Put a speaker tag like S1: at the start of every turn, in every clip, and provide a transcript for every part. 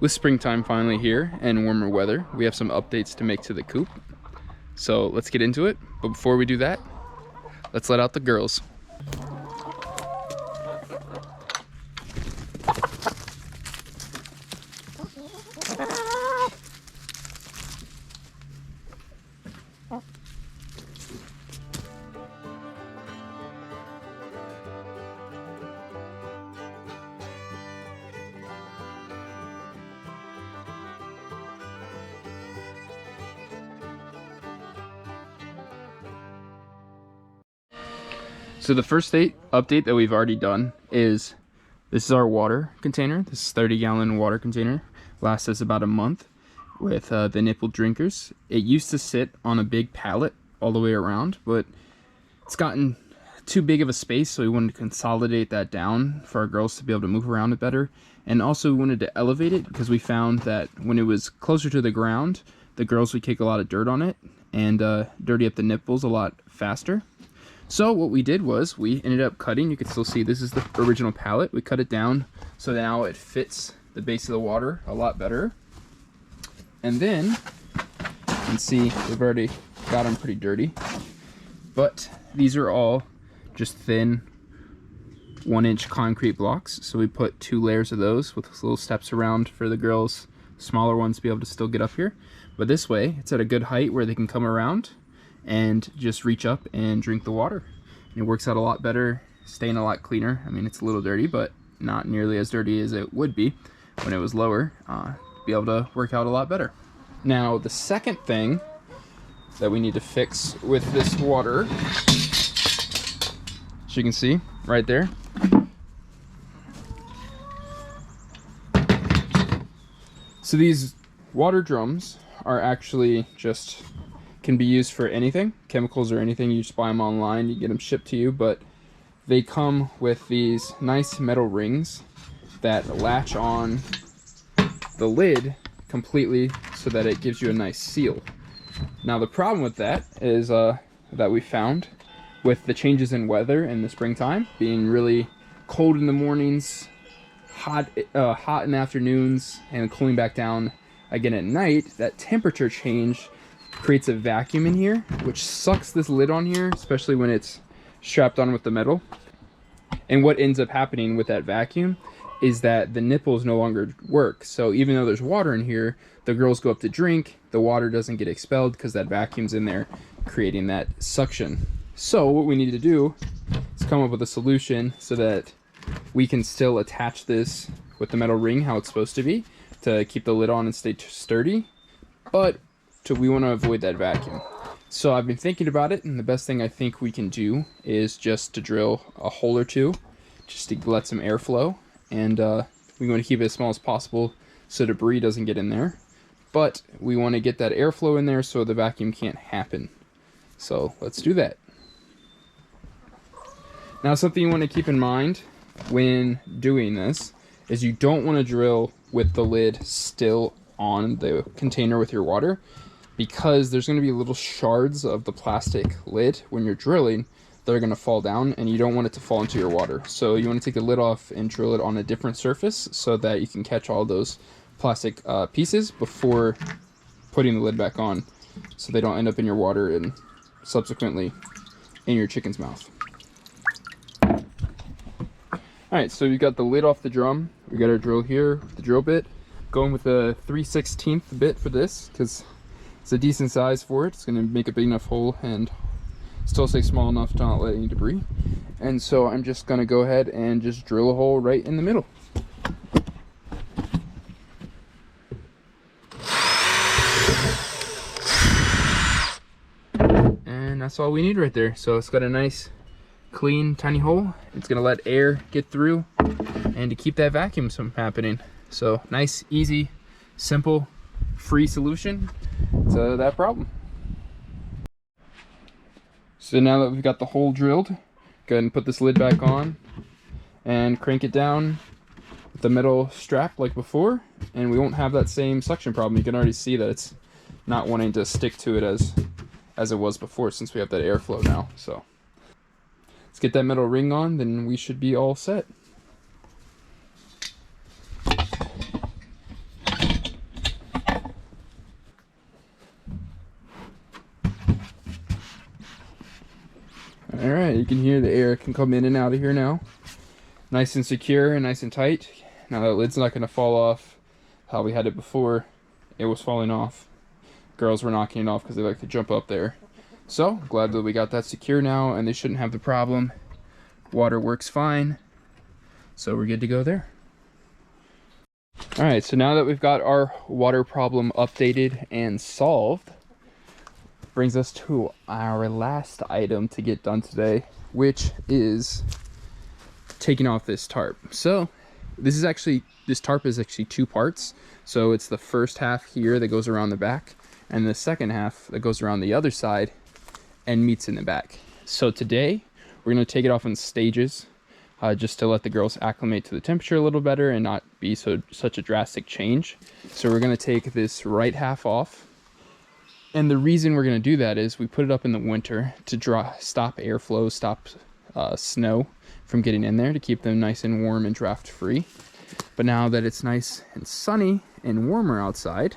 S1: With springtime finally here and warmer weather, we have some updates to make to the coop. So let's get into it. But before we do that, let's let out the girls. So the first update that we've already done is this is our water container. This is 30-gallon water container. Lasts us about a month with the nipple drinkers. It used to sit on a big pallet all the way around, but it's gotten too big of a space, so we wanted to consolidate that down for our girls to be able to move around it better. And also we wanted to elevate it because we found that when it was closer to the ground, the girls would kick a lot of dirt on it and dirty up the nipples a lot faster. So what we did was we ended up cutting, you can still see this is the original pallet. We cut it down so now it fits the base of the water a lot better. And then you can see we've already got them pretty dirty. But these are all just thin 1-inch concrete blocks. So we put 2 layers of those with little steps around for the girls, smaller ones, to be able to still get up here. But this way it's at a good height where they can come around and just reach up and drink the water. And it works out a lot better, staying a lot cleaner. I mean, it's a little dirty, but not nearly as dirty as it would be when it was lower. Be able to work out a lot better. Now, the second thing that we need to fix with this water, as you can see right there, so these water drums are actually just can be used for anything, chemicals or anything. You just buy them online, you get them shipped to you, but they come with these nice metal rings that latch on the lid completely so that it gives you a nice seal. Now the problem with that is that we found with the changes in weather in the springtime, being really cold in the mornings, hot in the afternoons, and cooling back down again at night, that temperature change creates a vacuum in here, which sucks this lid on here, especially when it's strapped on with the metal. And what ends up happening with that vacuum is that the nipples no longer work. So even though there's water in here, the girls go up to drink, the water doesn't get expelled because that vacuum's in there creating that suction. So what we need to do is come up with a solution so that we can still attach this with the metal ring how it's supposed to be to keep the lid on and stay sturdy, but we want to avoid that vacuum. So I've been thinking about it, and the best thing I think we can do is just to drill a hole or two just to let some airflow, and we want to keep it as small as possible so debris doesn't get in there, but we want to get that airflow in there so the vacuum can't happen. So let's do that. Now, something you want to keep in mind when doing this is you don't want to drill with the lid still on the container with your water, because there's going to be little shards of the plastic lid when you're drilling that are going to fall down, and you don't want it to fall into your water. So you want to take the lid off and drill it on a different surface so that you can catch all those plastic pieces before putting the lid back on, so they don't end up in your water and subsequently in your chicken's mouth. Alright, so you got the lid off the drum. We got our drill here with the drill bit. Going with a 3/16 bit for this because it's a decent size for it. It's going to make a big enough hole and still stay small enough to not let any debris. And so I'm just going to go ahead and just drill a hole right in the middle. And that's all we need right there. So it's got a nice clean tiny hole. It's going to let air get through and to keep that vacuum from happening. So nice, easy, simple, free solution to that problem. So now that we've got the hole drilled, go ahead and put this lid back on and crank it down with the metal strap like before, and we won't have that same suction problem. You can already see that it's not wanting to stick to it as it was before, since we have that airflow now. So let's get that metal ring on, then we should be all set. you can hear the air can come in and out of here now. Nice and secure and nice and tight. Now that lid's not going to fall off how we had it before. It was falling off. Girls were knocking it off because they like to jump up there. So glad that we got that secure now, and they shouldn't have the problem. Water works fine, so we're good to go there. All right, so now that we've got our water problem updated and solved, brings us to our last item to get done today, which is taking off this tarp. So this tarp is actually two parts. So it's the first half here that goes around the back, and the second half that goes around the other side and meets in the back. So today we're going to take it off in stages, just to let the girls acclimate to the temperature a little better and not be such a drastic change. So we're going to take this right half off. And the reason we're going to do that is we put it up in the winter to stop airflow, stop snow from getting in there, to keep them nice and warm and draft free. But now that it's nice and sunny and warmer outside,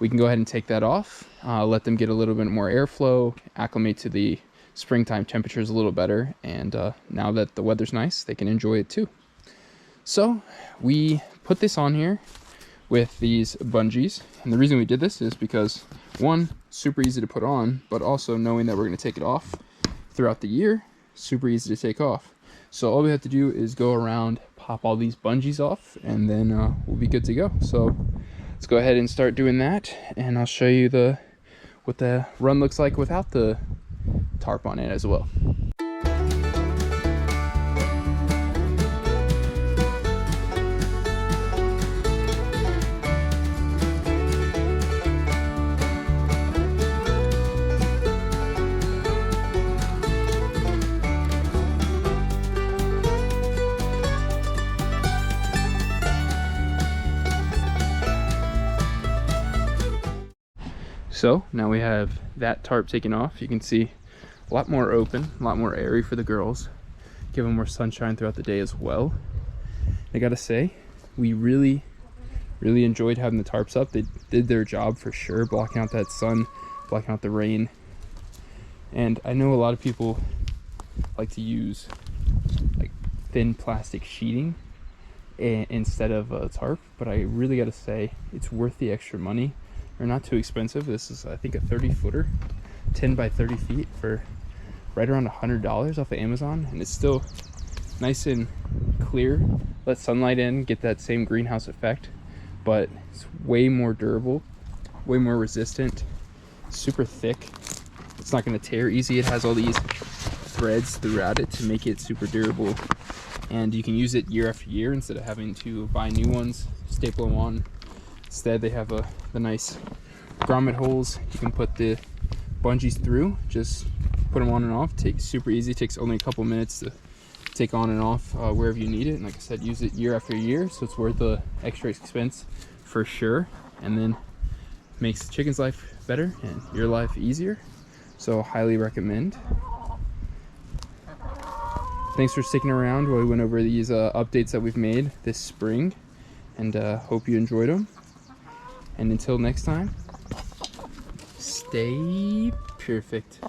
S1: we can go ahead and take that off, let them get a little bit more airflow, acclimate to the springtime temperatures a little better, and now that the weather's nice, they can enjoy it too. So we put this on here with these bungees, and the reason we did this is because, one, super easy to put on, but also knowing that we're going to take it off throughout the year, super easy to take off. So all we have to do is go around, pop all these bungees off, and then we'll be good to go. So let's go ahead and start doing that, and I'll show you what the run looks like without the tarp on it as well. So now we have that tarp taken off. You can see a lot more open, a lot more airy for the girls. Give them more sunshine throughout the day as well. I gotta say, we really enjoyed having the tarps up. They did their job for sure, blocking out that sun, blocking out the rain. And I know a lot of people like to use like thin plastic sheeting instead of a tarp, but I really gotta say it's worth the extra money. They're not too expensive. This is, I think, a 30-footer, 10 by 30 feet for right around $100 off of Amazon, and it's still nice and clear. Let sunlight in, get that same greenhouse effect, but it's way more durable, way more resistant, super thick. It's not going to tear easy. It has all these threads throughout it to make it super durable, and you can use it year after year instead of having to buy new ones, staple them on. Instead, they have the nice grommet holes you can put the bungees through. Just put them on and off. Super easy. Takes only a couple minutes to take on and off wherever you need it. And like I said, use it year after year, so it's worth the extra expense for sure. And then makes the chicken's life better and your life easier. So highly recommend. Thanks for sticking around while we went over these updates that we've made this spring, and hope you enjoyed them. And until next time, stay perfect.